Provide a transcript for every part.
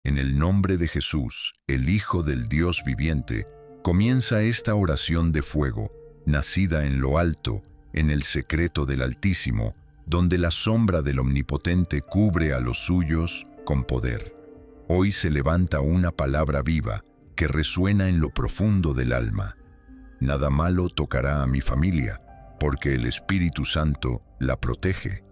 En el nombre de Jesús, el Hijo del Dios viviente, comienza esta oración de fuego, nacida en lo alto, en el secreto del Altísimo, donde la sombra del Omnipotente cubre a los suyos con poder. Hoy se levanta una palabra viva que resuena en lo profundo del alma. Nada malo tocará a mi familia, porque el Espíritu Santo la protege.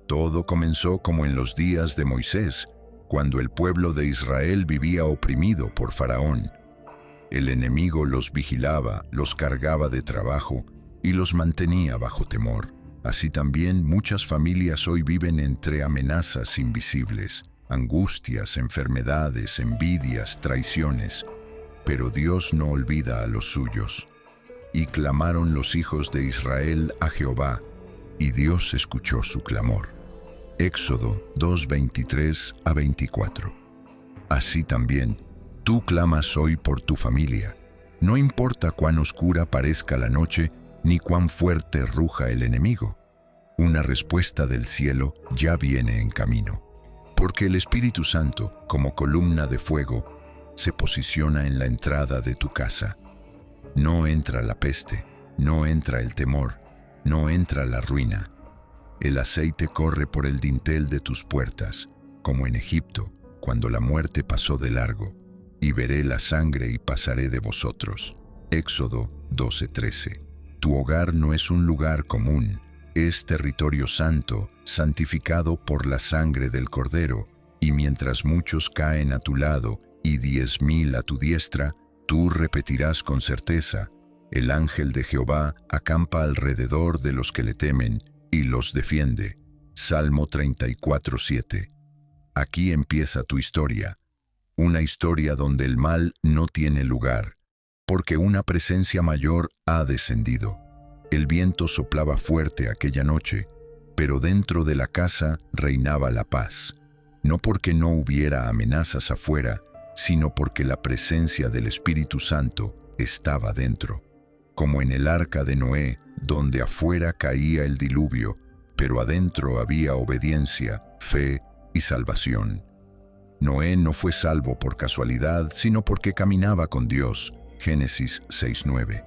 Todo comenzó como en los días de Moisés, cuando el pueblo de Israel vivía oprimido por Faraón. El enemigo los vigilaba, los cargaba de trabajo y los mantenía bajo temor. Así también muchas familias hoy viven entre amenazas invisibles, angustias, enfermedades, envidias, traiciones. Pero Dios no olvida a los suyos. Y clamaron los hijos de Israel a Jehová, y Dios escuchó su clamor. Éxodo 2:23-24. Así también, tú clamas hoy por tu familia. No importa cuán oscura parezca la noche, ni cuán fuerte ruja el enemigo. Una respuesta del cielo ya viene en camino. Porque el Espíritu Santo, como columna de fuego, se posiciona en la entrada de tu casa. No entra la peste, no entra el temor, no entra la ruina. El aceite corre por el dintel de tus puertas, como en Egipto, cuando la muerte pasó de largo, y veré la sangre y pasaré de vosotros. Éxodo 12:13. Tu hogar no es un lugar común, es territorio santo, santificado por la sangre del Cordero, y mientras muchos caen a tu lado y 10,000 a tu diestra, tú repetirás con certeza: el ángel de Jehová acampa alrededor de los que le temen y los defiende. Salmo 34:7. Aquí empieza tu historia, una historia donde el mal no tiene lugar, porque una presencia mayor ha descendido. El viento soplaba fuerte aquella noche, pero dentro de la casa reinaba la paz, no porque no hubiera amenazas afuera, sino porque la presencia del Espíritu Santo estaba dentro. Como en el arca de Noé, donde afuera caía el diluvio, pero adentro había obediencia, fe y salvación. Noé no fue salvo por casualidad, sino porque caminaba con Dios. Génesis 6:9.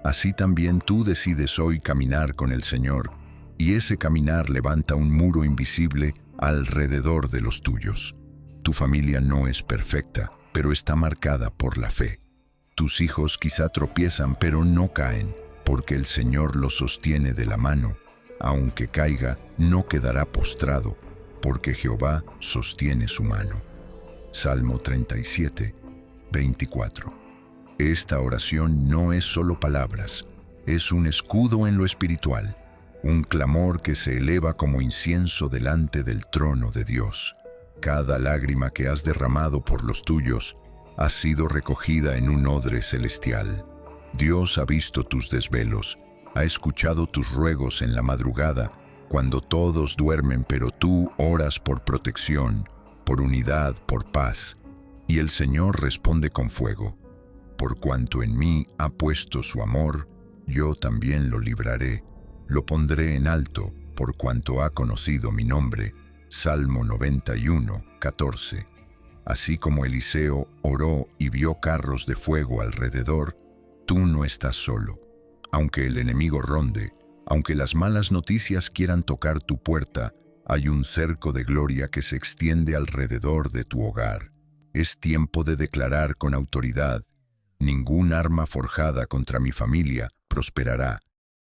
Así también tú decides hoy caminar con el Señor, y ese caminar levanta un muro invisible alrededor de los tuyos. Tu familia no es perfecta, pero está marcada por la fe. Tus hijos quizá tropiezan, pero no caen, porque el Señor los sostiene de la mano. Aunque caiga, no quedará postrado, porque Jehová sostiene su mano. Salmo 37:24. Esta oración no es solo palabras, es un escudo en lo espiritual, un clamor que se eleva como incienso delante del trono de Dios. Cada lágrima que has derramado por los tuyos ha sido recogida en un odre celestial. Dios ha visto tus desvelos, ha escuchado tus ruegos en la madrugada, cuando todos duermen, pero tú oras por protección, por unidad, por paz, y el Señor responde con fuego. Por cuanto en mí ha puesto su amor, yo también lo libraré, lo pondré en alto, por cuanto ha conocido mi nombre. Salmo 91:14. Así como Eliseo oró y vio carros de fuego alrededor, tú no estás solo. Aunque el enemigo ronde, aunque las malas noticias quieran tocar tu puerta, hay un cerco de gloria que se extiende alrededor de tu hogar. Es tiempo de declarar con autoridad: ningún arma forjada contra mi familia prosperará.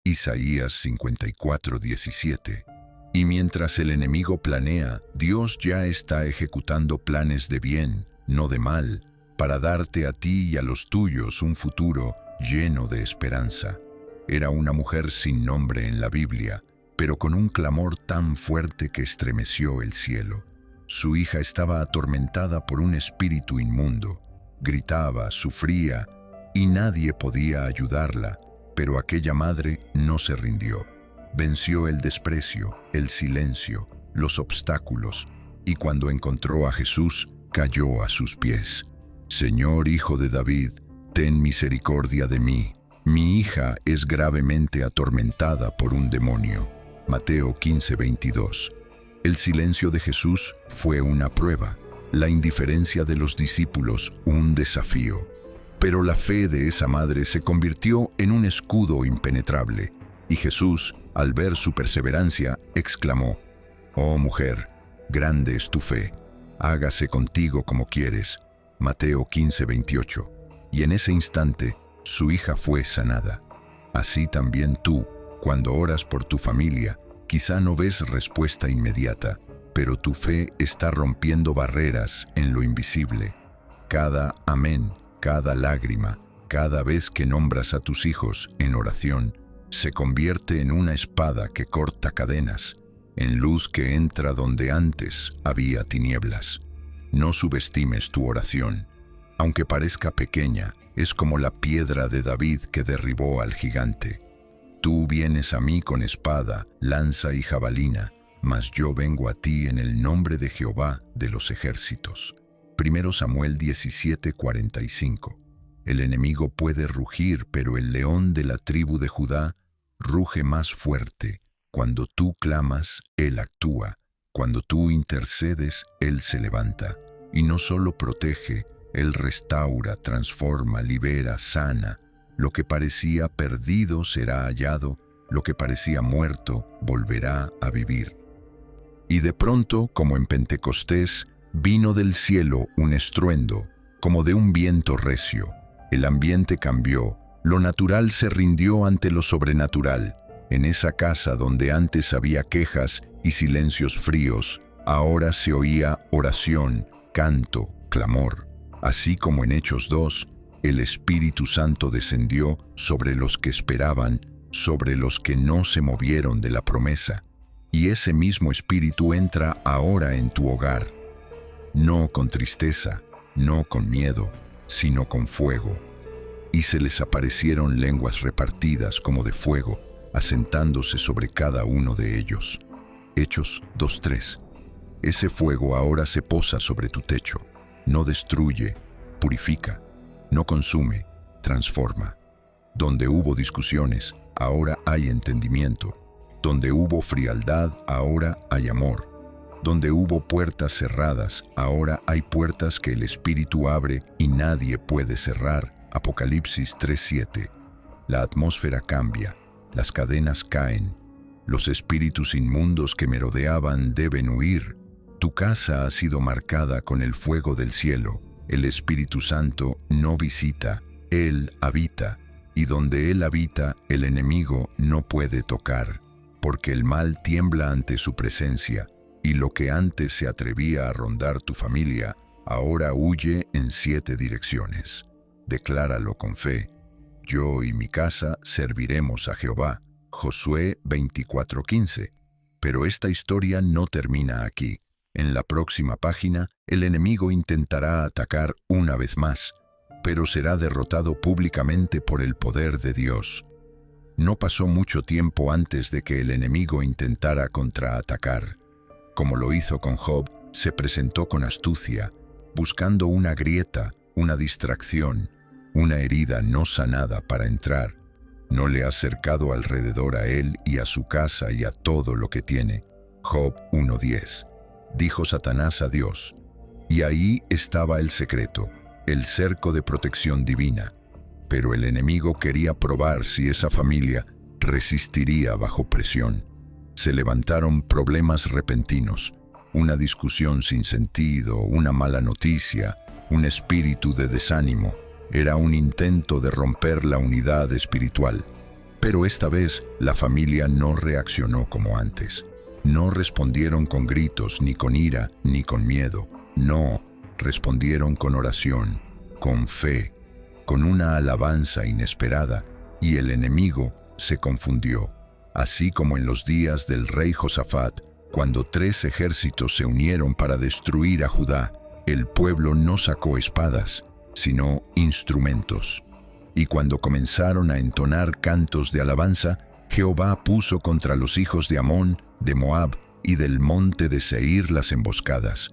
Isaías 54:17. Y mientras el enemigo planea, Dios ya está ejecutando planes de bien, no de mal, para darte a ti y a los tuyos un futuro lleno de esperanza. Era una mujer sin nombre en la Biblia, pero con un clamor tan fuerte que estremeció el cielo. Su hija estaba atormentada por un espíritu inmundo. Gritaba, sufría, y nadie podía ayudarla, pero aquella madre no se rindió. Venció el desprecio, el silencio, los obstáculos, y cuando encontró a Jesús, cayó a sus pies. Señor, Hijo de David, ten misericordia de mí. Mi hija es gravemente atormentada por un demonio. Mateo 15:22. El silencio de Jesús fue una prueba. la indiferencia de los discípulos un desafío. Pero la fe de esa madre se convirtió en un escudo impenetrable, y Jesús, al ver su perseverancia, exclamó: «Oh mujer, grande es tu fe, hágase contigo como quieres». Mateo 15:28. Y en ese instante, su hija fue sanada. Así también tú, cuando oras por tu familia, quizá no ves respuesta inmediata, pero tu fe está rompiendo barreras en lo invisible. Cada amén, cada lágrima, cada vez que nombras a tus hijos en oración, se convierte en una espada que corta cadenas, en luz que entra donde antes había tinieblas. No subestimes tu oración. Aunque parezca pequeña, es como la piedra de David que derribó al gigante. Tú vienes a mí con espada, lanza y jabalina, mas yo vengo a ti en el nombre de Jehová de los ejércitos. 1 Samuel 17:45. El enemigo puede rugir, pero el león de la tribu de Judá ruge más fuerte. Cuando tú clamas, él actúa. Cuando tú intercedes, él se levanta. Y no solo protege, él restaura, transforma, libera, sana. Lo que parecía perdido será hallado, lo que parecía muerto volverá a vivir. Y de pronto, como en Pentecostés, vino del cielo un estruendo, como de un viento recio. El ambiente cambió, lo natural se rindió ante lo sobrenatural. En esa casa donde antes había quejas y silencios fríos, ahora se oía oración, canto, clamor. Así como en Hechos 2, el Espíritu Santo descendió sobre los que esperaban, sobre los que no se movieron de la promesa. Y ese mismo Espíritu entra ahora en tu hogar. No con tristeza, no con miedo, sino con fuego. Y se les aparecieron lenguas repartidas como de fuego, asentándose sobre cada uno de ellos. Hechos 2:3. Ese fuego ahora se posa sobre tu techo. No destruye, purifica. No consume, transforma. Donde hubo discusiones, ahora hay entendimiento. Donde hubo frialdad, ahora hay amor. Donde hubo puertas cerradas, ahora hay puertas que el Espíritu abre y nadie puede cerrar. Apocalipsis 3:7. La atmósfera cambia, las cadenas caen. Los espíritus inmundos que merodeaban deben huir. Tu casa ha sido marcada con el fuego del cielo. El Espíritu Santo no visita, Él habita. Y donde Él habita, el enemigo no puede tocar, porque el mal tiembla ante su presencia, y lo que antes se atrevía a rondar tu familia, ahora huye en 7 direcciones. Decláralo con fe. Yo y mi casa serviremos a Jehová. Josué 24:15. Pero esta historia no termina aquí. En la próxima página, el enemigo intentará atacar una vez más, pero será derrotado públicamente por el poder de Dios. No pasó mucho tiempo antes de que el enemigo intentara contraatacar. Como lo hizo con Job, se presentó con astucia, buscando una grieta, una distracción, una herida no sanada para entrar. No le has cercado alrededor a él y a su casa y a todo lo que tiene. Job 1:10. Dijo Satanás a Dios. Y ahí estaba el secreto, el cerco de protección divina. Pero el enemigo quería probar si esa familia resistiría bajo presión. Se levantaron problemas repentinos, una discusión sin sentido, una mala noticia, un espíritu de desánimo. Era un intento de romper la unidad espiritual. Pero esta vez la familia no reaccionó como antes. No respondieron con gritos, ni con ira, ni con miedo. No, respondieron con oración, con fe, con una alabanza inesperada, y el enemigo se confundió. Así como en los días del rey Josafat, cuando 3 ejércitos se unieron para destruir a Judá, el pueblo no sacó espadas, sino instrumentos. Y cuando comenzaron a entonar cantos de alabanza, Jehová puso contra los hijos de Amón, de Moab y del monte de Seir las emboscadas.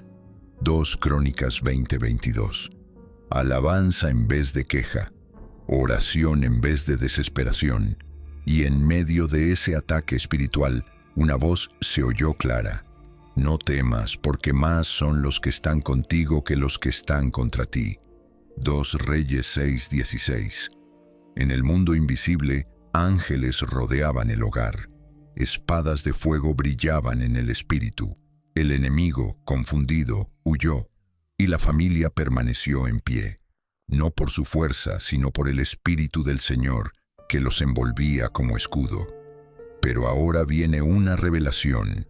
2 Crónicas 20:22. Alabanza en vez de queja, oración en vez de desesperación. Y en medio de ese ataque espiritual, una voz se oyó clara. No temas, porque más son los que están contigo que los que están contra ti. 2 Reyes 6:16. En el mundo invisible, ángeles rodeaban el hogar. Espadas de fuego brillaban en el espíritu. El enemigo, confundido, huyó, y la familia permaneció en pie, no por su fuerza, sino por el Espíritu del Señor, que los envolvía como escudo. Pero ahora viene una revelación.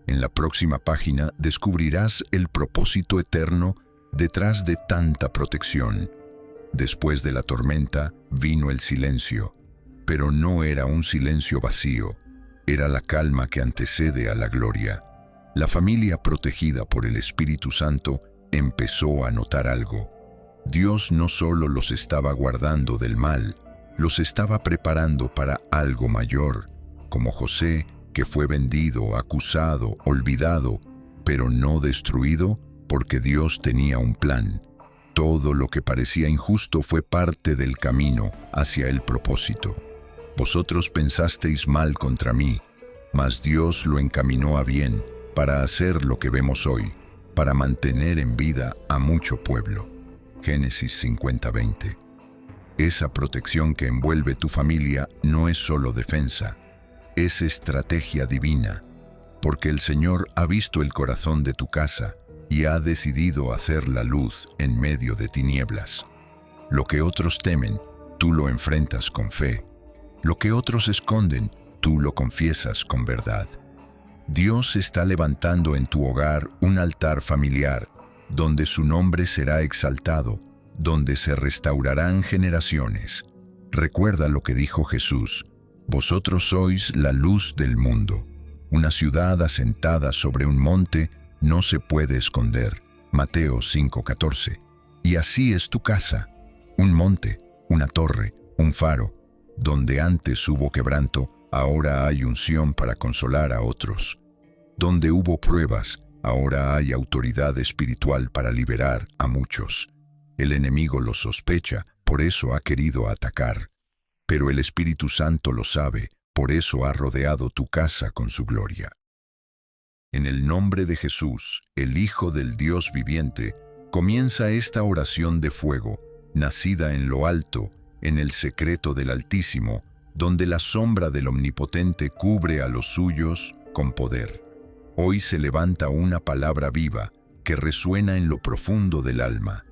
En la próxima página descubrirás el propósito eterno detrás de tanta protección. Después de la tormenta vino el silencio, pero no era un silencio vacío, era la calma que antecede a la gloria. La familia protegida por el Espíritu Santo empezó a notar algo. Dios no solo los estaba guardando del mal, los estaba preparando para algo mayor, como José, que fue vendido, acusado, olvidado, pero no destruido, porque Dios tenía un plan. Todo lo que parecía injusto fue parte del camino hacia el propósito. Vosotros pensasteis mal contra mí, mas Dios lo encaminó a bien para hacer lo que vemos hoy, para mantener en vida a mucho pueblo. Génesis 50:20. Esa protección que envuelve tu familia no es solo defensa, es estrategia divina, porque el Señor ha visto el corazón de tu casa y ha decidido hacer la luz en medio de tinieblas. Lo que otros temen, tú lo enfrentas con fe. Lo que otros esconden, tú lo confiesas con verdad. Dios está levantando en tu hogar un altar familiar, donde su nombre será exaltado, donde se restaurarán generaciones. Recuerda lo que dijo Jesús: vosotros sois la luz del mundo. Una ciudad asentada sobre un monte no se puede esconder. Mateo 5:14. Y así es tu casa, un monte, una torre, un faro. Donde antes hubo quebranto, ahora hay unción para consolar a otros. Donde hubo pruebas, ahora hay autoridad espiritual para liberar a muchos. El enemigo lo sospecha, por eso ha querido atacar. Pero el Espíritu Santo lo sabe, por eso ha rodeado tu casa con su gloria. En el nombre de Jesús, el Hijo del Dios viviente, comienza esta oración de fuego, nacida en lo alto, en el secreto del Altísimo, donde la sombra del Omnipotente cubre a los suyos con poder. Hoy se levanta una palabra viva que resuena en lo profundo del alma.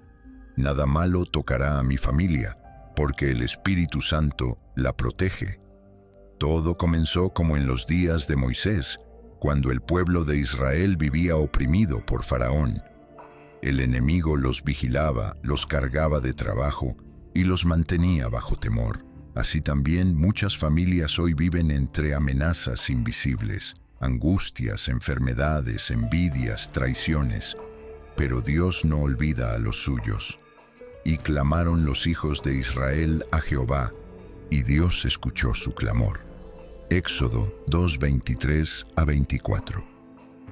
Nada malo tocará a mi familia, porque el Espíritu Santo la protege. Todo comenzó como en los días de Moisés, cuando el pueblo de Israel vivía oprimido por Faraón. El enemigo los vigilaba, los cargaba de trabajo y los mantenía bajo temor. Así también muchas familias hoy viven entre amenazas invisibles, angustias, enfermedades, envidias, traiciones. Pero Dios no olvida a los suyos. Y clamaron los hijos de Israel a Jehová, y Dios escuchó su clamor. Éxodo 2:23-24.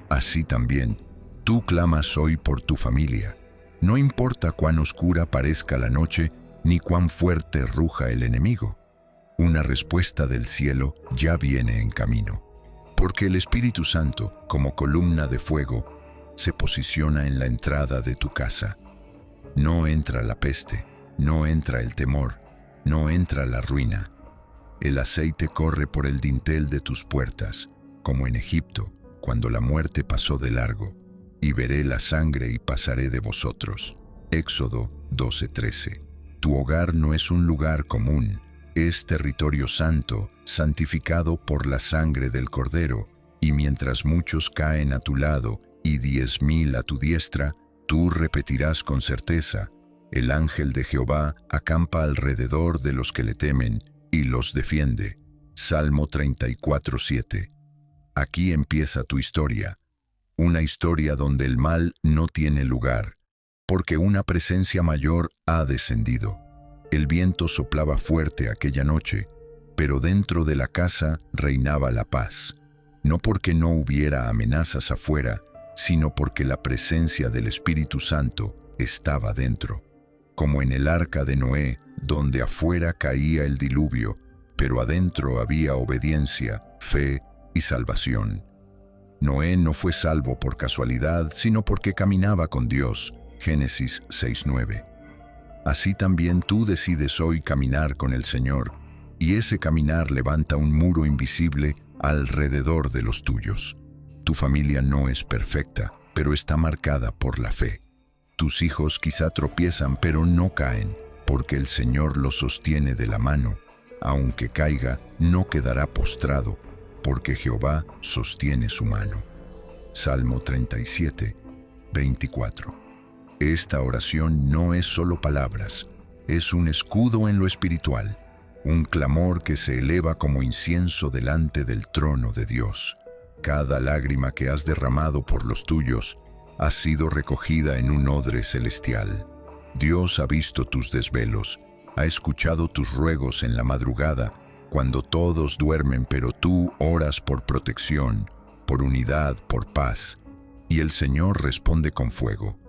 Así también, tú clamas hoy por tu familia. No importa cuán oscura parezca la noche, ni cuán fuerte ruja el enemigo. Una respuesta del cielo ya viene en camino. Porque el Espíritu Santo, como columna de fuego, se posiciona en la entrada de tu casa. No entra la peste, no entra el temor, no entra la ruina. El aceite corre por el dintel de tus puertas, como en Egipto, cuando la muerte pasó de largo, y veré la sangre y pasaré de vosotros. Éxodo 12:13. Tu hogar no es un lugar común, es territorio santo, santificado por la sangre del Cordero, y mientras muchos caen a tu lado y 10,000 a tu diestra, tú repetirás con certeza: el ángel de Jehová acampa alrededor de los que le temen y los defiende. Salmo 34:7. Aquí empieza tu historia, una historia donde el mal no tiene lugar, porque una presencia mayor ha descendido. El viento soplaba fuerte aquella noche, pero dentro de la casa reinaba la paz, no porque no hubiera amenazas afuera, sino porque la presencia del Espíritu Santo estaba dentro. Como en el arca de Noé, donde afuera caía el diluvio, pero adentro había obediencia, fe y salvación. Noé no fue salvo por casualidad, sino porque caminaba con Dios. Génesis 6:9. Así también tú decides hoy caminar con el Señor, y ese caminar levanta un muro invisible alrededor de los tuyos. Tu familia no es perfecta, pero está marcada por la fe. Tus hijos quizá tropiezan, pero no caen, porque el Señor los sostiene de la mano. Aunque caiga, no quedará postrado, porque Jehová sostiene su mano. Salmo 37, 24. Esta oración no es solo palabras, es un escudo en lo espiritual, un clamor que se eleva como incienso delante del trono de Dios. Cada lágrima que has derramado por los tuyos ha sido recogida en un odre celestial. Dios ha visto tus desvelos, ha escuchado tus ruegos en la madrugada, cuando todos duermen, pero tú oras por protección, por unidad, por paz, y el Señor responde con fuego.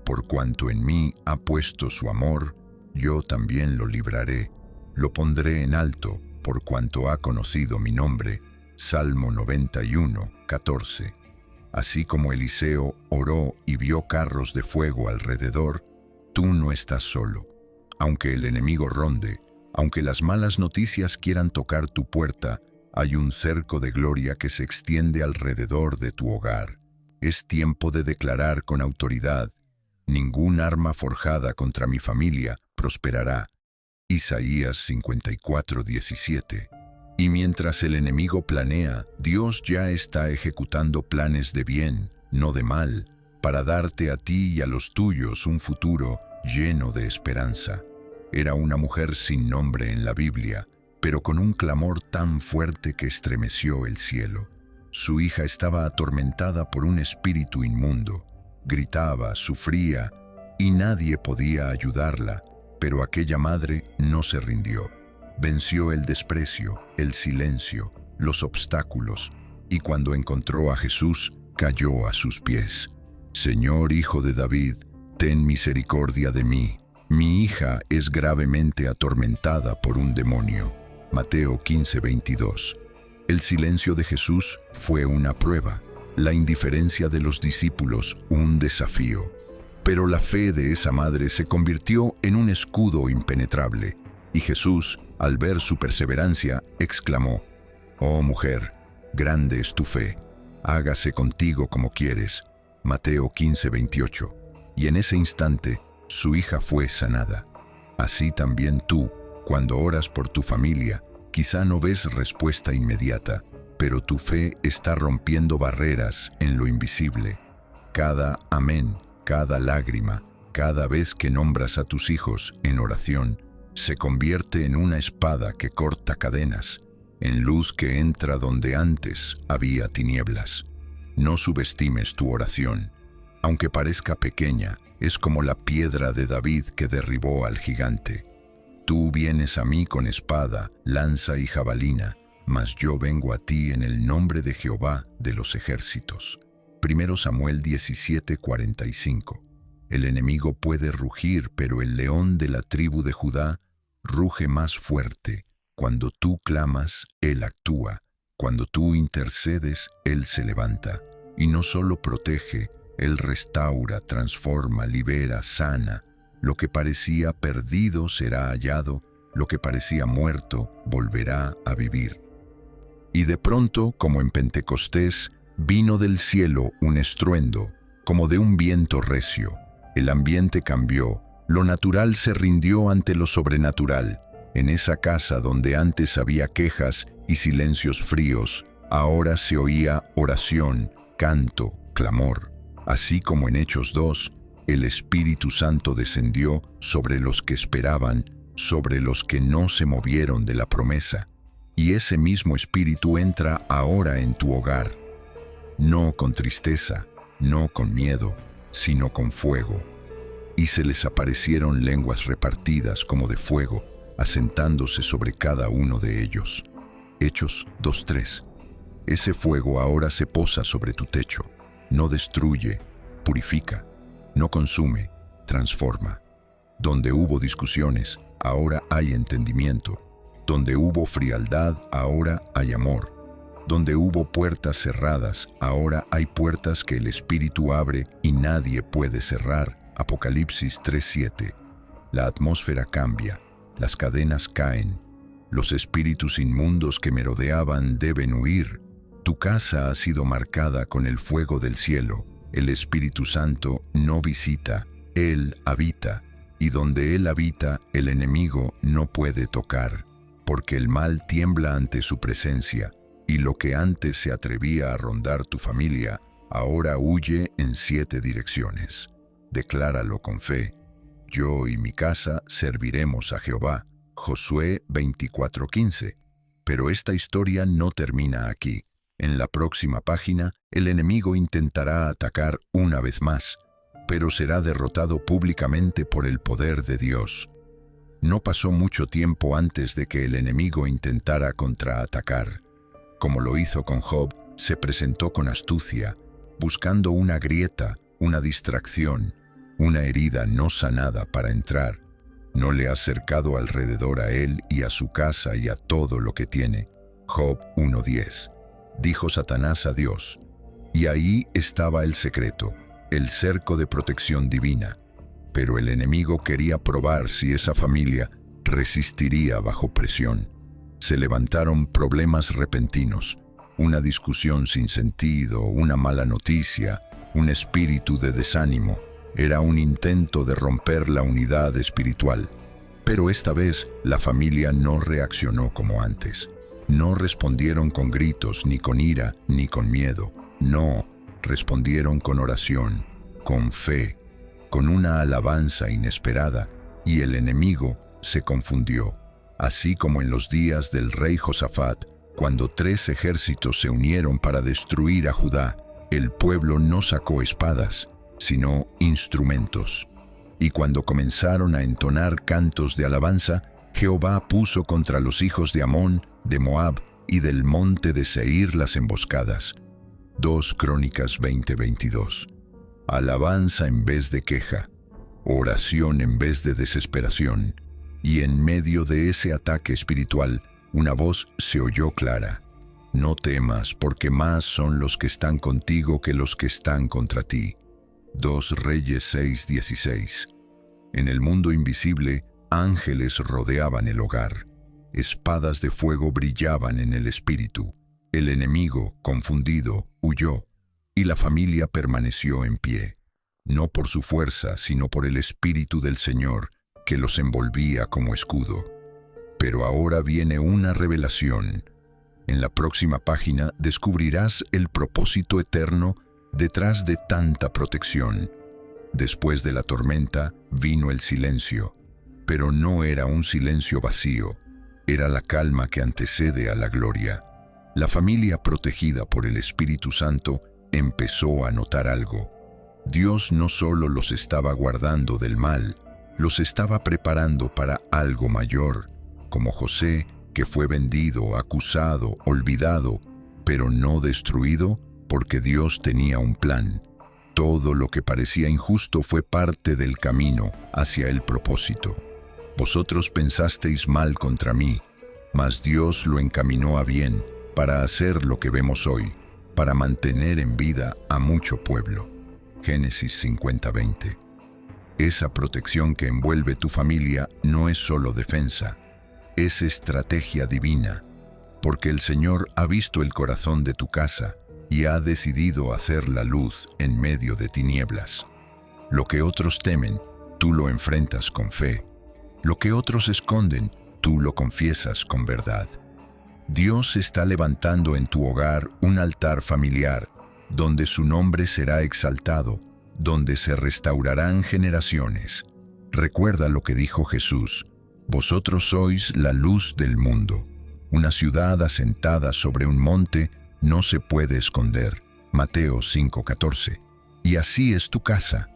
Por cuanto en mí ha puesto su amor, yo también lo libraré, lo pondré en alto, por cuanto ha conocido mi nombre. Salmo 91, 14. Así como Eliseo oró y vio carros de fuego alrededor, tú no estás solo. Aunque el enemigo ronde, aunque las malas noticias quieran tocar tu puerta, hay un cerco de gloria que se extiende alrededor de tu hogar. Es tiempo de declarar con autoridad: ningún arma forjada contra mi familia prosperará. Isaías 54:17. Y mientras el enemigo planea, Dios ya está ejecutando planes de bien, no de mal, para darte a ti y a los tuyos un futuro lleno de esperanza. Era una mujer sin nombre en la Biblia, pero con un clamor tan fuerte que estremeció el cielo. Su hija estaba atormentada por un espíritu inmundo. Gritaba, sufría, y nadie podía ayudarla, pero aquella madre no se rindió. Venció el desprecio, el silencio, los obstáculos, y cuando encontró a Jesús, cayó a sus pies. Señor, Hijo de David, ten misericordia de mí. Mi hija es gravemente atormentada por un demonio. Mateo 15:22. El silencio de Jesús fue una prueba, la indiferencia de los discípulos un desafío. Pero la fe de esa madre se convirtió en un escudo impenetrable, y Jesús, al ver su perseverancia, exclamó: «Oh mujer, grande es tu fe, hágase contigo como quieres». Mateo 15:28. Y en ese instante, su hija fue sanada. Así también tú, cuando oras por tu familia, quizá no ves respuesta inmediata, pero tu fe está rompiendo barreras en lo invisible. Cada amén, cada lágrima, cada vez que nombras a tus hijos en oración, se convierte en una espada que corta cadenas, en luz que entra donde antes había tinieblas. No subestimes tu oración. Aunque parezca pequeña, es como la piedra de David que derribó al gigante. Tú vienes a mí con espada, lanza y jabalina, mas yo vengo a ti en el nombre de Jehová de los ejércitos. 1 Samuel 17:45. El enemigo puede rugir, pero el león de la tribu de Judá ruge más fuerte. Cuando tú clamas, él actúa. Cuando tú intercedes, él se levanta. Y no solo protege, él restaura, transforma, libera, sana. Lo que parecía perdido será hallado, lo que parecía muerto volverá a vivir. Y de pronto, como en Pentecostés, vino del cielo un estruendo, como de un viento recio. El ambiente cambió, lo natural se rindió ante lo sobrenatural. En esa casa donde antes había quejas y silencios fríos, ahora se oía oración, canto, clamor. Así como en Hechos 2, el Espíritu Santo descendió sobre los que esperaban, sobre los que no se movieron de la promesa. Y ese mismo Espíritu entra ahora en tu hogar. No con tristeza, no con miedo, sino con fuego. Y se les aparecieron lenguas repartidas como de fuego, asentándose sobre cada uno de ellos. Hechos 2:3. Ese fuego ahora se posa sobre tu techo. No destruye, purifica, no consume, transforma. Donde hubo discusiones, ahora hay entendimiento. Donde hubo frialdad, ahora hay amor. Donde hubo puertas cerradas, ahora hay puertas que el Espíritu abre y nadie puede cerrar. Apocalipsis 3:7. La atmósfera cambia, las cadenas caen. Los espíritus inmundos que merodeaban deben huir. Tu casa ha sido marcada con el fuego del cielo. El Espíritu Santo no visita, Él habita. Y donde Él habita, el enemigo no puede tocar, porque el mal tiembla ante su presencia. Y lo que antes se atrevía a rondar tu familia, ahora huye en 7 direcciones. Decláralo con fe. Yo y mi casa serviremos a Jehová. Josué 24:15. Pero esta historia no termina aquí. En la próxima página, el enemigo intentará atacar una vez más, pero será derrotado públicamente por el poder de Dios. No pasó mucho tiempo antes de que el enemigo intentara contraatacar. Como lo hizo con Job, se presentó con astucia, buscando una grieta, una distracción, una herida no sanada para entrar. No le has cercado alrededor a él y a su casa y a todo lo que tiene. Job 1:10. Dijo Satanás a Dios. Y ahí estaba el secreto, el cerco de protección divina. Pero el enemigo quería probar si esa familia resistiría bajo presión. Se levantaron problemas repentinos, una discusión sin sentido, una mala noticia, un espíritu de desánimo. Era un intento de romper la unidad espiritual. Pero esta vez la familia no reaccionó como antes. No respondieron con gritos, ni con ira, ni con miedo. No, respondieron con oración, con fe, con una alabanza inesperada, y el enemigo se confundió. Así como en los días del rey Josafat, cuando 3 ejércitos se unieron para destruir a Judá, el pueblo no sacó espadas, sino instrumentos. Y cuando comenzaron a entonar cantos de alabanza, Jehová puso contra los hijos de Amón, de Moab y del monte de Seir las emboscadas. 2 Crónicas 20:22. Alabanza en vez de queja, oración en vez de desesperación. Y en medio de ese ataque espiritual, una voz se oyó clara. No temas, porque más son los que están contigo que los que están contra ti. 2 Reyes 6:16. En el mundo invisible, ángeles rodeaban el hogar. Espadas de fuego brillaban en el espíritu. El enemigo, confundido, huyó, y la familia permaneció en pie. No por su fuerza, sino por el Espíritu del Señor, que los envolvía como escudo. Pero ahora viene una revelación. En la próxima página descubrirás el propósito eterno detrás de tanta protección. Después de la tormenta vino el silencio, pero no era un silencio vacío, era la calma que antecede a la gloria. La familia protegida por el Espíritu Santo empezó a notar algo. Dios no solo los estaba guardando del mal, los estaba preparando para algo mayor, como José, que fue vendido, acusado, olvidado, pero no destruido, porque Dios tenía un plan. Todo lo que parecía injusto fue parte del camino hacia el propósito. Vosotros pensasteis mal contra mí, mas Dios lo encaminó a bien, para hacer lo que vemos hoy, para mantener en vida a mucho pueblo. Génesis 50:20. Esa protección que envuelve tu familia no es solo defensa, es estrategia divina, porque el Señor ha visto el corazón de tu casa y ha decidido hacer la luz en medio de tinieblas. Lo que otros temen, tú lo enfrentas con fe. Lo que otros esconden, tú lo confiesas con verdad. Dios está levantando en tu hogar un altar familiar, donde su nombre será exaltado, donde se restaurarán generaciones. Recuerda lo que dijo Jesús: vosotros sois la luz del mundo. Una ciudad asentada sobre un monte no se puede esconder. Mateo 5:14. Y así es tu casa,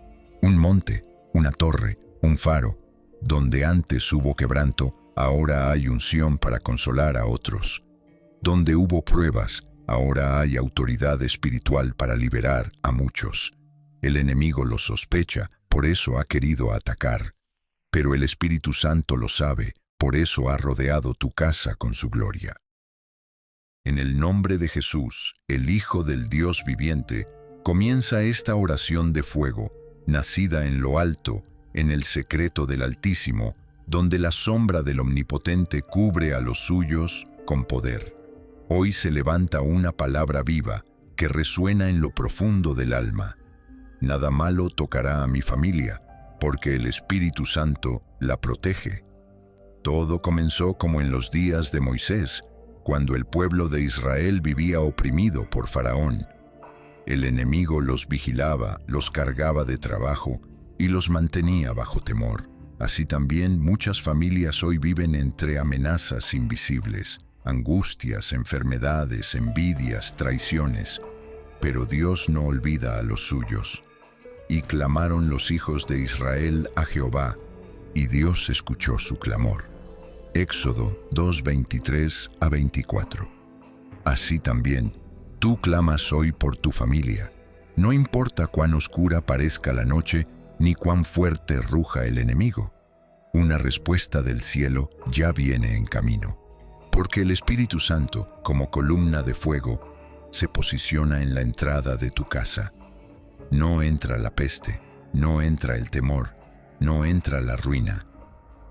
un monte, una torre, un faro. Donde antes hubo quebranto, ahora hay unción para consolar a otros. Donde hubo pruebas, ahora hay autoridad espiritual para liberar a muchos. El enemigo lo sospecha, por eso ha querido atacar. Pero el Espíritu Santo lo sabe, por eso ha rodeado tu casa con su gloria. En el nombre de Jesús, el Hijo del Dios viviente, comienza esta oración de fuego, nacida en lo alto, en el secreto del Altísimo, donde la sombra del Omnipotente cubre a los suyos con poder. Hoy se levanta una palabra viva que resuena en lo profundo del alma. Nada malo tocará a mi familia, porque el Espíritu Santo la protege. Todo comenzó como en los días de Moisés, cuando el pueblo de Israel vivía oprimido por Faraón. El enemigo los vigilaba, los cargaba de trabajo y los mantenía bajo temor. Así también muchas familias hoy viven entre amenazas invisibles, angustias, enfermedades, envidias, traiciones. Pero Dios no olvida a los suyos. Y clamaron los hijos de Israel a Jehová, y Dios escuchó su clamor. Éxodo 2:23-24. Así también, tú clamas hoy por tu familia. No importa cuán oscura parezca la noche, ni cuán fuerte ruja el enemigo. Una respuesta del cielo ya viene en camino. Porque el Espíritu Santo, como columna de fuego, se posiciona en la entrada de tu casa. No entra la peste, no entra el temor, no entra la ruina.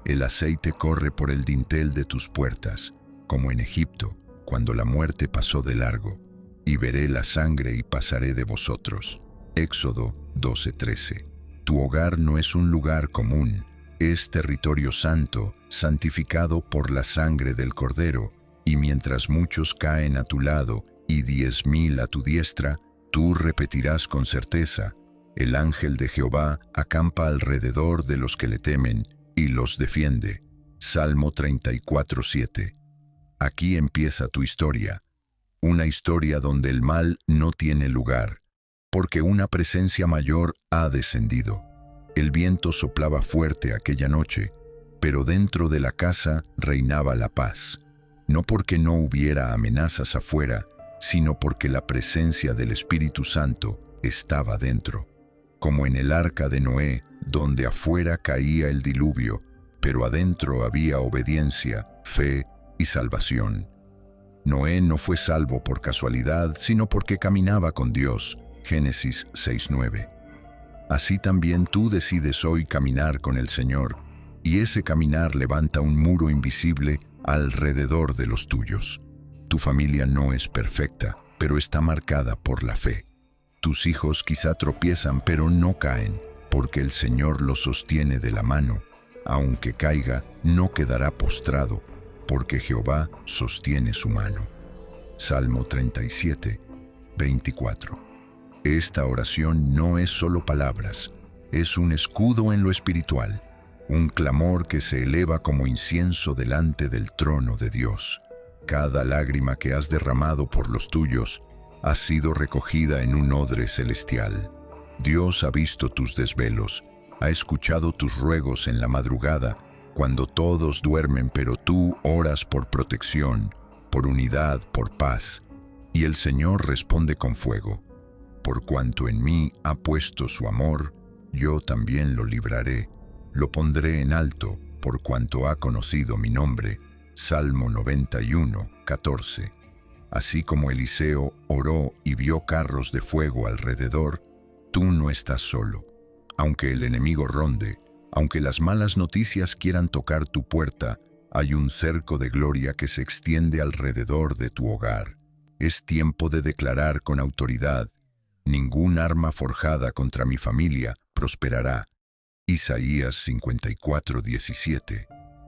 El aceite corre por el dintel de tus puertas, como en Egipto, cuando la muerte pasó de largo, y veré la sangre y pasaré de vosotros. Éxodo 12:13. Tu hogar no es un lugar común, es territorio santo, santificado por la sangre del Cordero, y mientras muchos caen a tu lado y 10,000 a tu diestra, tú repetirás con certeza: el ángel de Jehová acampa alrededor de los que le temen y los defiende. Salmo 34:7. Aquí empieza tu historia, una historia donde el mal no tiene lugar, porque una presencia mayor ha descendido. El viento soplaba fuerte aquella noche, pero dentro de la casa reinaba la paz, no porque no hubiera amenazas afuera, sino porque la presencia del Espíritu Santo estaba dentro. Como en el arca de Noé, donde afuera caía el diluvio, pero adentro había obediencia, fe y salvación. Noé no fue salvo por casualidad, sino porque caminaba con Dios. Génesis 6:9. Así también tú decides hoy caminar con el Señor, y ese caminar levanta un muro invisible alrededor de los tuyos. Tu familia no es perfecta, pero está marcada por la fe. Tus hijos quizá tropiezan, pero no caen, porque el Señor los sostiene de la mano. Aunque caiga, no quedará postrado, porque Jehová sostiene su mano. Salmo 37:24. Esta oración no es solo palabras, es un escudo en lo espiritual, un clamor que se eleva como incienso delante del trono de Dios. Cada lágrima que has derramado por los tuyos ha sido recogida en un odre celestial. Dios ha visto tus desvelos, ha escuchado tus ruegos en la madrugada, cuando todos duermen, pero tú oras por protección, por unidad, por paz, y el Señor responde con fuego. Por cuanto en mí ha puesto su amor, yo también lo libraré, lo pondré en alto, por cuanto ha conocido mi nombre. Salmo 91:14. Así como Eliseo oró y vio carros de fuego alrededor, tú no estás solo. Aunque el enemigo ronde, aunque las malas noticias quieran tocar tu puerta, hay un cerco de gloria que se extiende alrededor de tu hogar. Es tiempo de declarar con autoridad: ningún arma forjada contra mi familia prosperará. Isaías 54:17.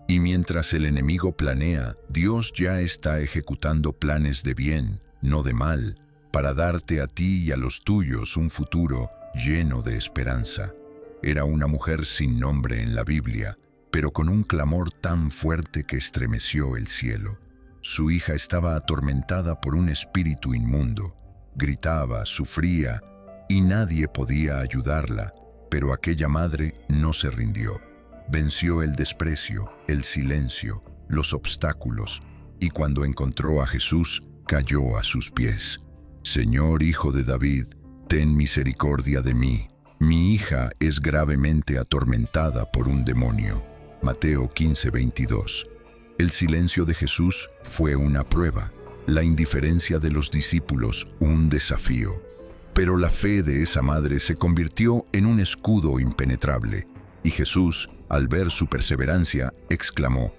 Y mientras el enemigo planea, Dios ya está ejecutando planes de bien, no de mal, para darte a ti y a los tuyos un futuro lleno de esperanza. Era una mujer sin nombre en la Biblia, pero con un clamor tan fuerte que estremeció el cielo. Su hija estaba atormentada por un espíritu inmundo. Gritaba, sufría, y nadie podía ayudarla, pero aquella madre no se rindió. Venció el desprecio, el silencio, los obstáculos, y cuando encontró a Jesús, cayó a sus pies. Señor, Hijo de David, ten misericordia de mí. Mi hija es gravemente atormentada por un demonio. Mateo 15:22. El silencio de Jesús fue una prueba. la indiferencia de los discípulos un desafío. Pero la fe de esa madre se convirtió en un escudo impenetrable, y Jesús, al ver su perseverancia, exclamó: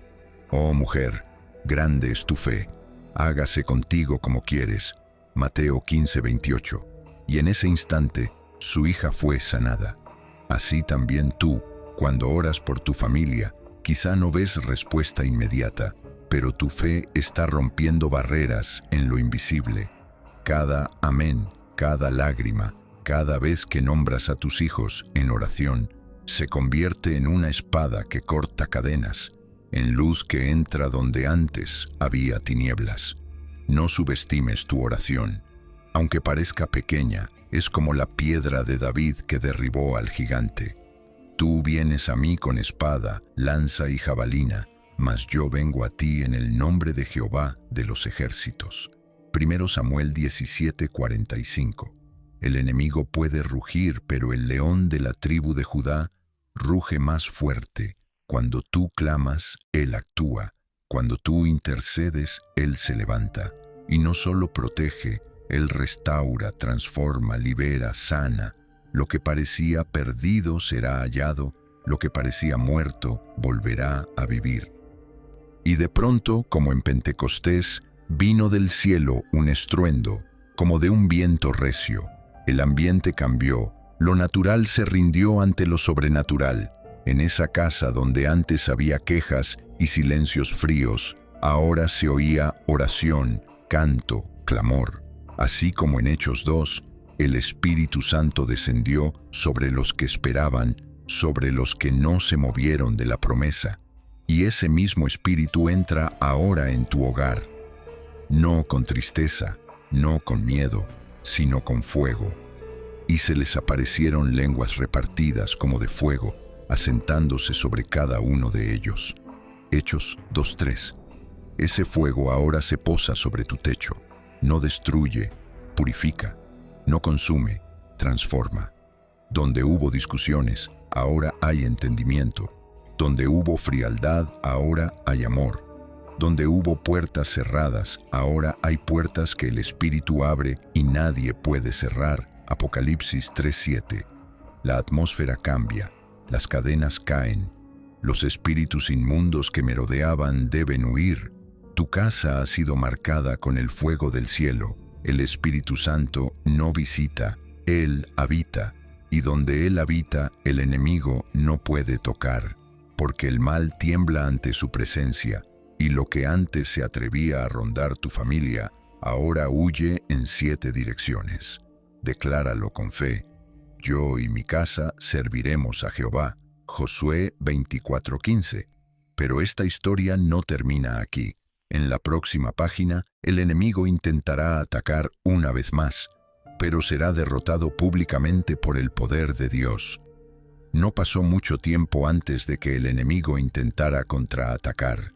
«Oh mujer, grande es tu fe, hágase contigo como quieres». Mateo 15:28. Y en ese instante, su hija fue sanada. Así también tú, cuando oras por tu familia, quizá no ves respuesta inmediata, pero tu fe está rompiendo barreras en lo invisible. Cada amén, cada lágrima, cada vez que nombras a tus hijos en oración, se convierte en una espada que corta cadenas, en luz que entra donde antes había tinieblas. No subestimes tu oración. Aunque parezca pequeña, es como la piedra de David que derribó al gigante. Tú vienes a mí con espada, lanza y jabalina, mas yo vengo a ti en el nombre de Jehová de los ejércitos. 1 Samuel 17:45. El enemigo puede rugir, pero el león de la tribu de Judá ruge más fuerte. Cuando tú clamas, él actúa. Cuando tú intercedes, él se levanta. Y no solo protege, él restaura, transforma, libera, sana. Lo que parecía perdido será hallado, lo que parecía muerto volverá a vivir. Y de pronto, como en Pentecostés, vino del cielo un estruendo, como de un viento recio. El ambiente cambió, lo natural se rindió ante lo sobrenatural. En esa casa donde antes había quejas y silencios fríos, ahora se oía oración, canto, clamor. Así como en Hechos 2, el Espíritu Santo descendió sobre los que esperaban, sobre los que no se movieron de la promesa. Y ese mismo Espíritu entra ahora en tu hogar. No con tristeza, no con miedo, sino con fuego. Y se les aparecieron lenguas repartidas como de fuego, asentándose sobre cada uno de ellos. Hechos 2:3. Ese fuego ahora se posa sobre tu techo. No destruye, purifica. No consume, transforma. Donde hubo discusiones, ahora hay entendimiento. Donde hubo frialdad, ahora hay amor. Donde hubo puertas cerradas, ahora hay puertas que el Espíritu abre y nadie puede cerrar. Apocalipsis 3:7. La atmósfera cambia, las cadenas caen. Los espíritus inmundos que merodeaban deben huir. Tu casa ha sido marcada con el fuego del cielo. El Espíritu Santo no visita, Él habita. Y donde Él habita, el enemigo no puede tocar, porque el mal tiembla ante su presencia, y lo que antes se atrevía a rondar tu familia, ahora huye en 7 direcciones. Decláralo con fe. Yo y mi casa serviremos a Jehová. Josué 24:15. Pero esta historia no termina aquí. En la próxima página, el enemigo intentará atacar una vez más, pero será derrotado públicamente por el poder de Dios. No pasó mucho tiempo antes de que el enemigo intentara contraatacar.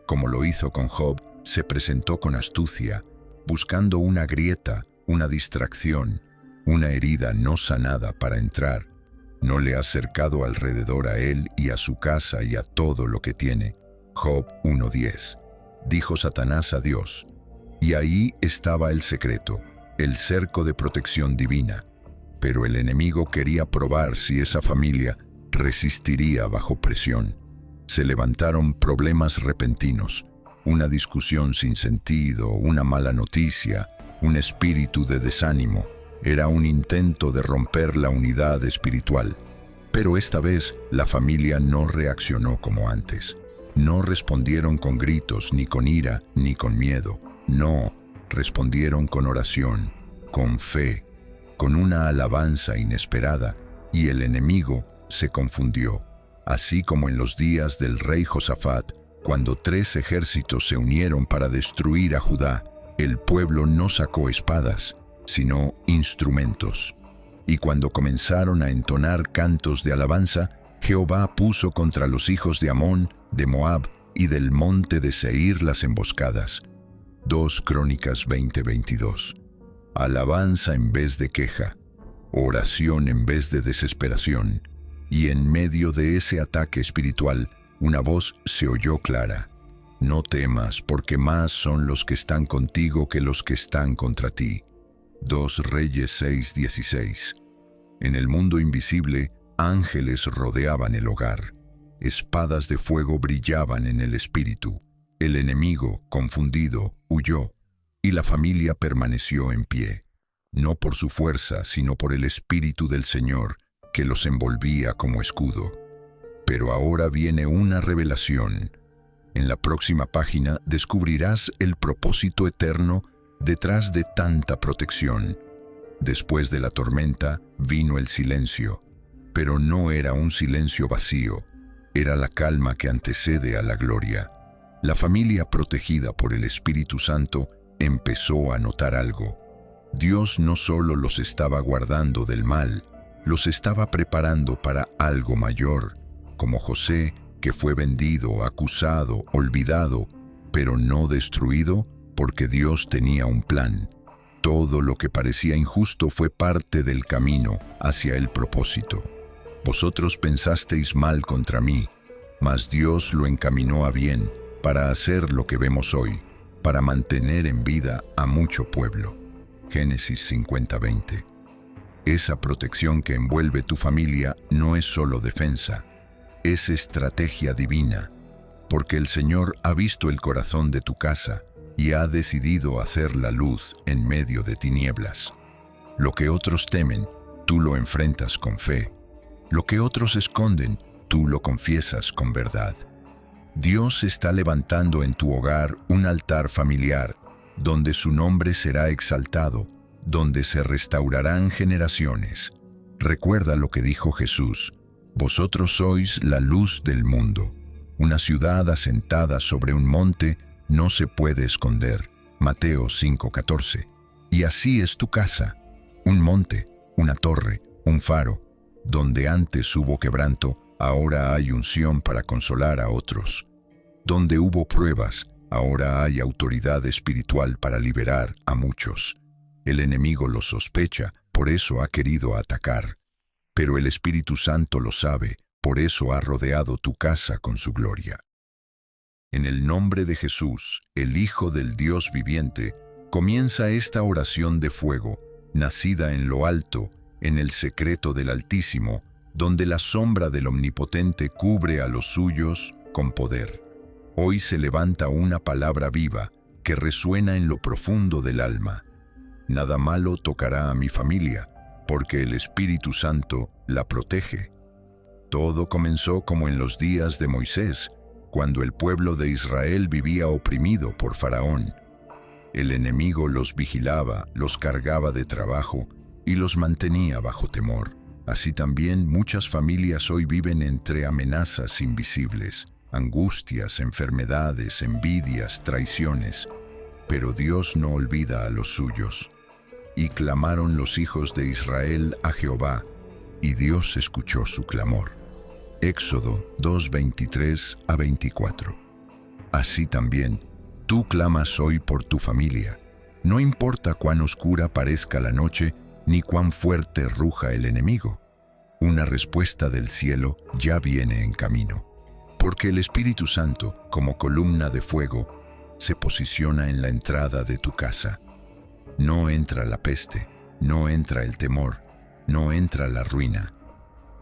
Como lo hizo con Job, se presentó con astucia, buscando una grieta, una distracción, una herida no sanada para entrar. No le ha cercado alrededor a él y a su casa y a todo lo que tiene. Job 1:10. Dijo Satanás a Dios. Y ahí estaba el secreto, el cerco de protección divina. Pero el enemigo quería probar si esa familia resistiría bajo presión. Se levantaron problemas repentinos, una discusión sin sentido, una mala noticia, un espíritu de desánimo. Era un intento de romper la unidad espiritual. Pero esta vez la familia no reaccionó como antes. No respondieron con gritos, ni con ira, ni con miedo. No, respondieron con oración, con fe, con una alabanza inesperada, y el enemigo se confundió. Así como en los días del rey Josafat, cuando 3 ejércitos se unieron para destruir a Judá, el pueblo no sacó espadas, sino instrumentos. Y cuando comenzaron a entonar cantos de alabanza, Jehová puso contra los hijos de Amón, de Moab y del monte de Seir las emboscadas. 2 Crónicas 20:22. Alabanza en vez de queja, oración en vez de desesperación. Y en medio de ese ataque espiritual, una voz se oyó clara. No temas, porque más son los que están contigo que los que están contra ti. 2 Reyes 6:16. En el mundo invisible, ángeles rodeaban el hogar. Espadas de fuego brillaban en el espíritu. El enemigo, confundido, huyó, y la familia permaneció en pie, no por su fuerza, sino por el Espíritu del Señor, que los envolvía como escudo. Pero ahora viene una revelación. En la próxima página descubrirás el propósito eterno detrás de tanta protección. Después de la tormenta vino el silencio, pero no era un silencio vacío, era la calma que antecede a la gloria. La familia protegida por el Espíritu Santo empezó a notar algo. Dios no solo los estaba guardando del mal, los estaba preparando para algo mayor, como José, que fue vendido, acusado, olvidado, pero no destruido, porque Dios tenía un plan. Todo lo que parecía injusto fue parte del camino hacia el propósito. Vosotros pensasteis mal contra mí, mas Dios lo encaminó a bien, para hacer lo que vemos hoy, para mantener en vida a mucho pueblo. Génesis 50:20. Esa protección que envuelve tu familia no es solo defensa, es estrategia divina, porque el Señor ha visto el corazón de tu casa y ha decidido hacer la luz en medio de tinieblas. Lo que otros temen, tú lo enfrentas con fe. Lo que otros esconden, tú lo confiesas con verdad. Dios está levantando en tu hogar un altar familiar, donde su nombre será exaltado, donde se restaurarán generaciones. Recuerda lo que dijo Jesús: vosotros sois la luz del mundo. Una ciudad asentada sobre un monte no se puede esconder. Mateo 5:14. Y así es tu casa, un monte, una torre, un faro. Donde antes hubo quebranto, ahora hay unción para consolar a otros. Donde hubo pruebas, ahora hay autoridad espiritual para liberar a muchos. El enemigo lo sospecha, por eso ha querido atacar. Pero el Espíritu Santo lo sabe, por eso ha rodeado tu casa con su gloria. En el nombre de Jesús, el Hijo del Dios viviente, comienza esta oración de fuego, nacida en lo alto, en el secreto del Altísimo, donde la sombra del Omnipotente cubre a los suyos con poder. Hoy se levanta una palabra viva que resuena en lo profundo del alma. Nada malo tocará a mi familia, porque el Espíritu Santo la protege. Todo comenzó como en los días de Moisés, cuando el pueblo de Israel vivía oprimido por Faraón. El enemigo los vigilaba, los cargaba de trabajo y los mantenía bajo temor. Así también muchas familias hoy viven entre amenazas invisibles, angustias, enfermedades, envidias, traiciones. Pero Dios no olvida a los suyos. Y clamaron los hijos de Israel a Jehová, y Dios escuchó su clamor. Éxodo 2:23-24. Así también, tú clamas hoy por tu familia. No importa cuán oscura parezca la noche, ni cuán fuerte ruja el enemigo. Una respuesta del cielo ya viene en camino. Porque el Espíritu Santo, como columna de fuego, se posiciona en la entrada de tu casa. No entra la peste, no entra el temor, no entra la ruina.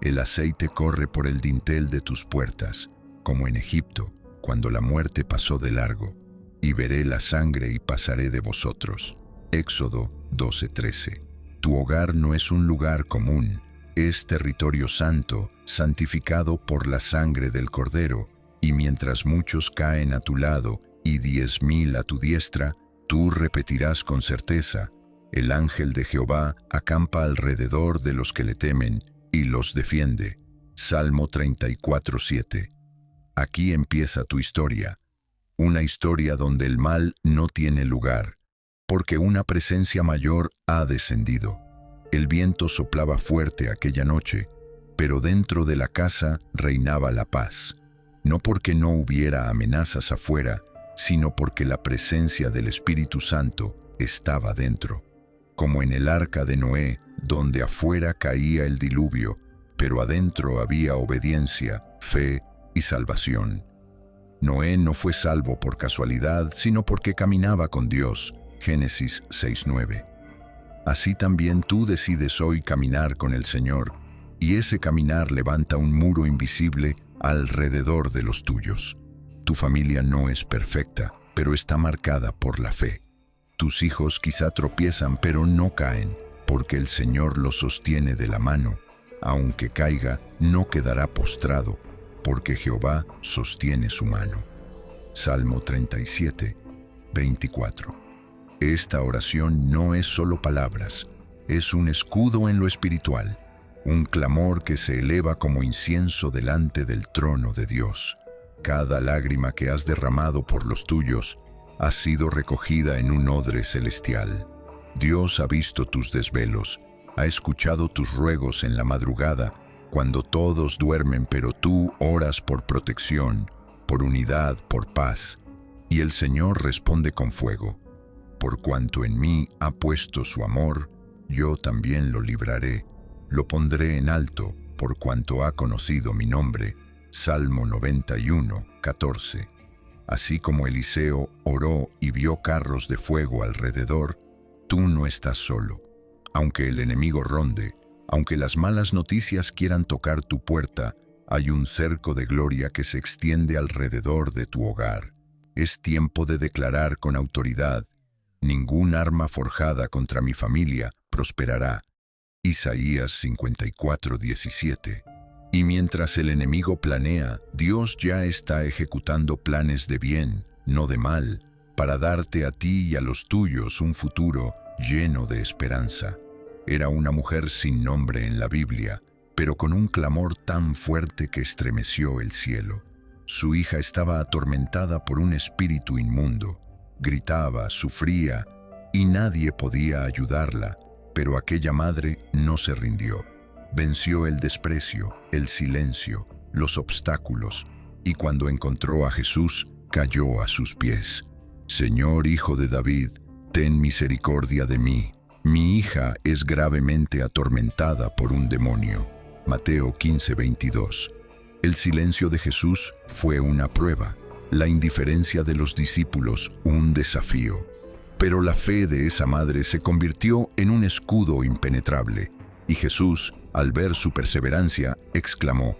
El aceite corre por el dintel de tus puertas, como en Egipto, cuando la muerte pasó de largo, y veré la sangre y pasaré de vosotros. Éxodo 12:13. Tu hogar no es un lugar común, es territorio santo, santificado por la sangre del Cordero, y mientras muchos caen a tu lado y 10,000 a tu diestra, tú repetirás con certeza: el ángel de Jehová acampa alrededor de los que le temen y los defiende. Salmo 34:7. Aquí empieza tu historia, una historia donde el mal no tiene lugar, porque una presencia mayor ha descendido. El viento soplaba fuerte aquella noche, pero dentro de la casa reinaba la paz, no porque no hubiera amenazas afuera, sino porque la presencia del Espíritu Santo estaba dentro. Como en el arca de Noé, donde afuera caía el diluvio, pero adentro había obediencia, fe y salvación. Noé no fue salvo por casualidad, sino porque caminaba con Dios. Génesis 6:9. Así también tú decides hoy caminar con el Señor, y ese caminar levanta un muro invisible alrededor de los tuyos. Tu familia no es perfecta, pero está marcada por la fe. Tus hijos quizá tropiezan, pero no caen, porque el Señor los sostiene de la mano. Aunque caiga, no quedará postrado, porque Jehová sostiene su mano. Salmo 37, 24. Esta oración no es solo palabras, es un escudo en lo espiritual, un clamor que se eleva como incienso delante del trono de Dios. Cada lágrima que has derramado por los tuyos ha sido recogida en un odre celestial. Dios ha visto tus desvelos, ha escuchado tus ruegos en la madrugada, cuando todos duermen, pero tú oras por protección, por unidad, por paz, y el Señor responde con fuego. Por cuanto en mí ha puesto su amor, yo también lo libraré, lo pondré en alto, por cuanto ha conocido mi nombre. Salmo 91, 14. Así como Eliseo oró y vio carros de fuego alrededor, tú no estás solo. Aunque el enemigo ronde, aunque las malas noticias quieran tocar tu puerta, hay un cerco de gloria que se extiende alrededor de tu hogar. Es tiempo de declarar con autoridad: ningún arma forjada contra mi familia prosperará. Isaías 54:17. Y mientras el enemigo planea, Dios ya está ejecutando planes de bien, no de mal, para darte a ti y a los tuyos un futuro lleno de esperanza. Era una mujer sin nombre en la Biblia, pero con un clamor tan fuerte que estremeció el cielo. Su hija estaba atormentada por un espíritu inmundo. Gritaba, sufría, y nadie podía ayudarla, pero aquella madre no se rindió. Venció el desprecio, el silencio, los obstáculos, y cuando encontró a Jesús, cayó a sus pies. Señor, Hijo de David, ten misericordia de mí. Mi hija es gravemente atormentada por un demonio. Mateo 15:22. El silencio de Jesús fue una prueba, la indiferencia de los discípulos un desafío. Pero la fe de esa madre se convirtió en un escudo impenetrable, y Jesús, al ver su perseverancia, exclamó: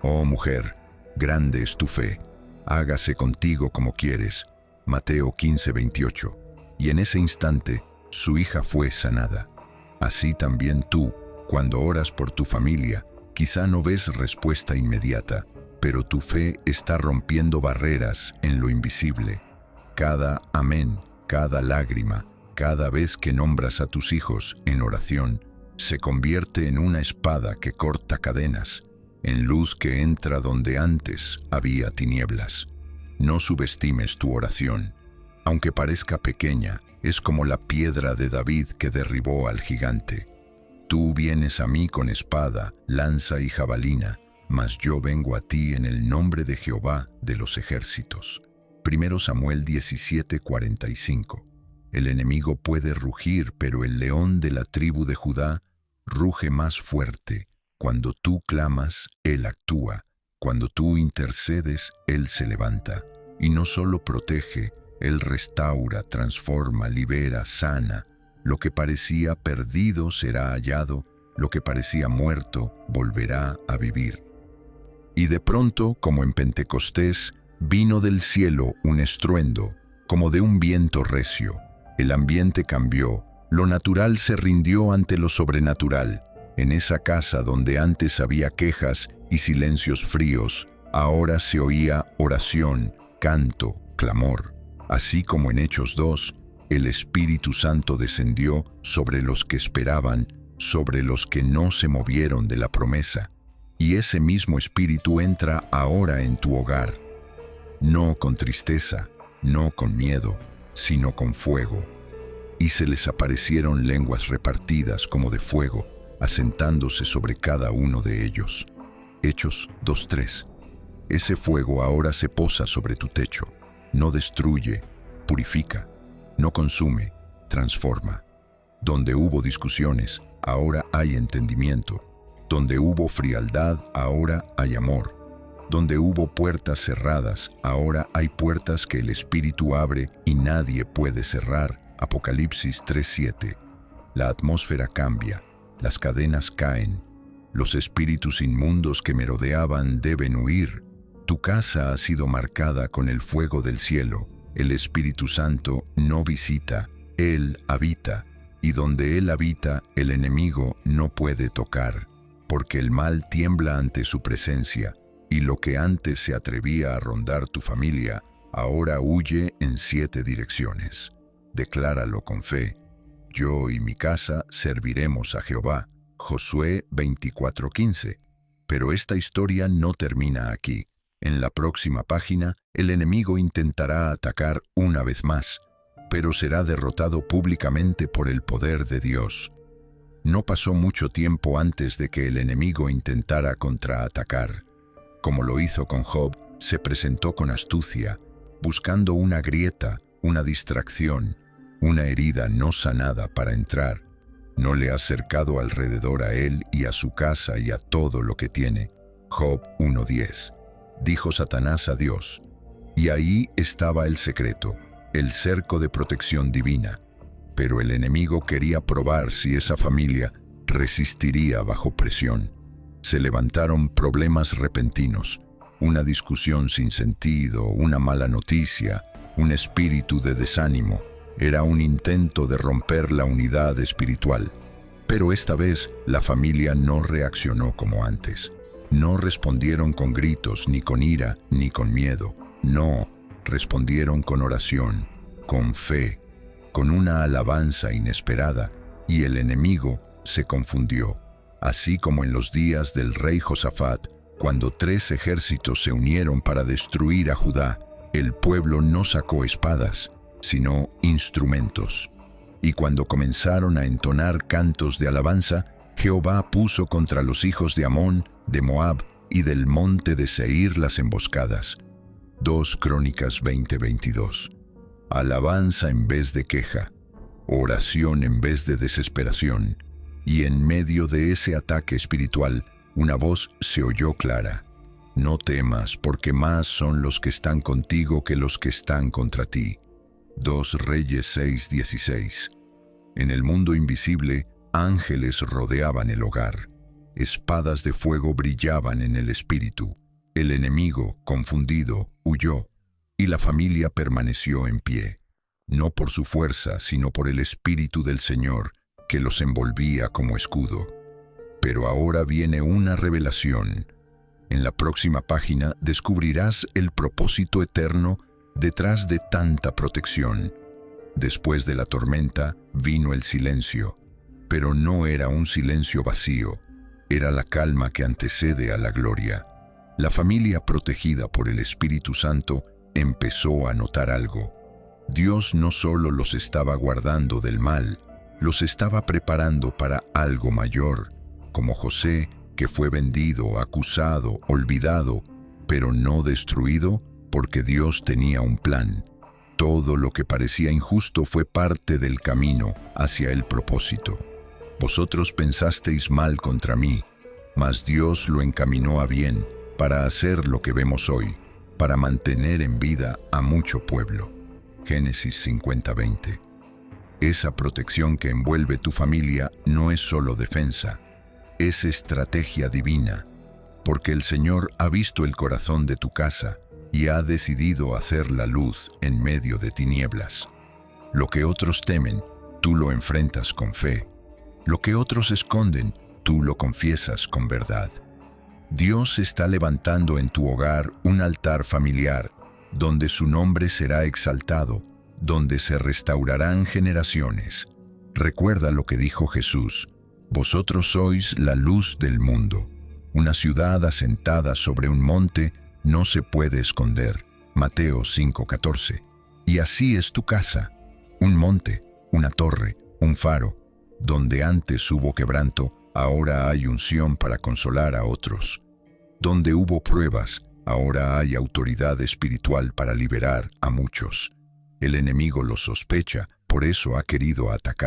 «Oh mujer, grande es tu fe, hágase contigo como quieres». Mateo 15:28. Y en ese instante, su hija fue sanada. Así también tú, cuando oras por tu familia, quizá no ves respuesta inmediata, pero tu fe está rompiendo barreras en lo invisible. Cada amén, cada lágrima, cada vez que nombras a tus hijos en oración, se convierte en una espada que corta cadenas, en luz que entra donde antes había tinieblas. No subestimes tu oración. Aunque parezca pequeña, es como la piedra de David que derribó al gigante. Tú vienes a mí con espada, lanza y jabalina, mas yo vengo a ti en el nombre de Jehová de los ejércitos. 1 Samuel 17:45. El enemigo puede rugir, pero el león de la tribu de Judá ruge más fuerte. Cuando tú clamas, él actúa. Cuando tú intercedes, él se levanta. Y no solo protege, él restaura, transforma, libera, sana. Lo que parecía perdido será hallado, lo que parecía muerto volverá a vivir. Y de pronto, como en Pentecostés, vino del cielo un estruendo, como de un viento recio. El ambiente cambió, lo natural se rindió ante lo sobrenatural. En esa casa donde antes había quejas y silencios fríos, ahora se oía oración, canto, clamor. Así como en Hechos 2, el Espíritu Santo descendió sobre los que esperaban, sobre los que no se movieron de la promesa. Y ese mismo Espíritu entra ahora en tu hogar. No con tristeza, no con miedo, sino con fuego. Y se les aparecieron lenguas repartidas como de fuego, asentándose sobre cada uno de ellos. Hechos 2:3. Ese fuego ahora se posa sobre tu techo. No destruye, purifica. No consume, transforma. Donde hubo discusiones, ahora hay entendimiento. Donde hubo frialdad, ahora hay amor. Donde hubo puertas cerradas, ahora hay puertas que el Espíritu abre y nadie puede cerrar. Apocalipsis 3:7. La atmósfera cambia, las cadenas caen, los espíritus inmundos que merodeaban deben huir. Tu casa ha sido marcada con el fuego del cielo. El Espíritu Santo no visita, Él habita, y donde Él habita, el enemigo no puede tocar, porque el mal tiembla ante su presencia, y lo que antes se atrevía a rondar tu familia, ahora huye en 7 direcciones. Decláralo con fe. Yo y mi casa serviremos a Jehová. Josué 24:15. Pero esta historia no termina aquí. En la próxima página, el enemigo intentará atacar una vez más, pero será derrotado públicamente por el poder de Dios. No pasó mucho tiempo antes de que el enemigo intentara contraatacar. Como lo hizo con Job, se presentó con astucia, buscando una grieta, una distracción, una herida no sanada para entrar. No le ha cercado alrededor a él y a su casa y a todo lo que tiene. Job 1:10. Dijo Satanás a Dios. Y ahí estaba el secreto, el cerco de protección divina. Pero el enemigo quería probar si esa familia resistiría bajo presión. Se levantaron problemas repentinos, una discusión sin sentido, una mala noticia, un espíritu de desánimo. Era un intento de romper la unidad espiritual. Pero esta vez la familia no reaccionó como antes. No respondieron con gritos, ni con ira, ni con miedo. No, respondieron con oración, con fe, con una alabanza inesperada, y el enemigo se confundió. Así como en los días del rey Josafat, cuando 3 ejércitos se unieron para destruir a Judá, el pueblo no sacó espadas, sino instrumentos. Y cuando comenzaron a entonar cantos de alabanza, Jehová puso contra los hijos de Amón, de Moab y del monte de Seir las emboscadas. 2 Crónicas 20:22. Alabanza en vez de queja, oración en vez de desesperación. Y en medio de ese ataque espiritual, una voz se oyó clara. No temas, porque más son los que están contigo que los que están contra ti. 2 Reyes 6:16. En el mundo invisible, ángeles rodeaban el hogar. Espadas de fuego brillaban en el espíritu. El enemigo, confundido, huyó, y la familia permaneció en pie. No por su fuerza, sino por el Espíritu del Señor, que los envolvía como escudo. Pero ahora viene una revelación. En la próxima página descubrirás el propósito eterno detrás de tanta protección. Después de la tormenta vino el silencio, pero no era un silencio vacío, era la calma que antecede a la gloria. La familia protegida por el Espíritu Santo empezó a notar algo. Dios no solo los estaba guardando del mal, los estaba preparando para algo mayor, como José, que fue vendido, acusado, olvidado, pero no destruido, porque Dios tenía un plan. Todo lo que parecía injusto fue parte del camino hacia el propósito. Vosotros pensasteis mal contra mí, mas Dios lo encaminó a bien, para hacer lo que vemos hoy, para mantener en vida a mucho pueblo. Génesis 50:20. Esa protección que envuelve tu familia no es solo defensa, es estrategia divina, porque el Señor ha visto el corazón de tu casa y ha decidido hacer la luz en medio de tinieblas. Lo que otros temen, tú lo enfrentas con fe. Lo que otros esconden, tú lo confiesas con verdad. Dios está levantando en tu hogar un altar familiar, donde su nombre será exaltado, donde se restaurarán generaciones. Recuerda lo que dijo Jesús: vosotros sois la luz del mundo. Una ciudad asentada sobre un monte no se puede esconder. Mateo 5:14. Y así es tu casa, un monte, una torre, un faro. Donde antes hubo quebranto, ahora hay unción para consolar a otros. Donde hubo pruebas, ahora hay autoridad espiritual para liberar a muchos. El enemigo lo sospecha, por eso ha querido atacar.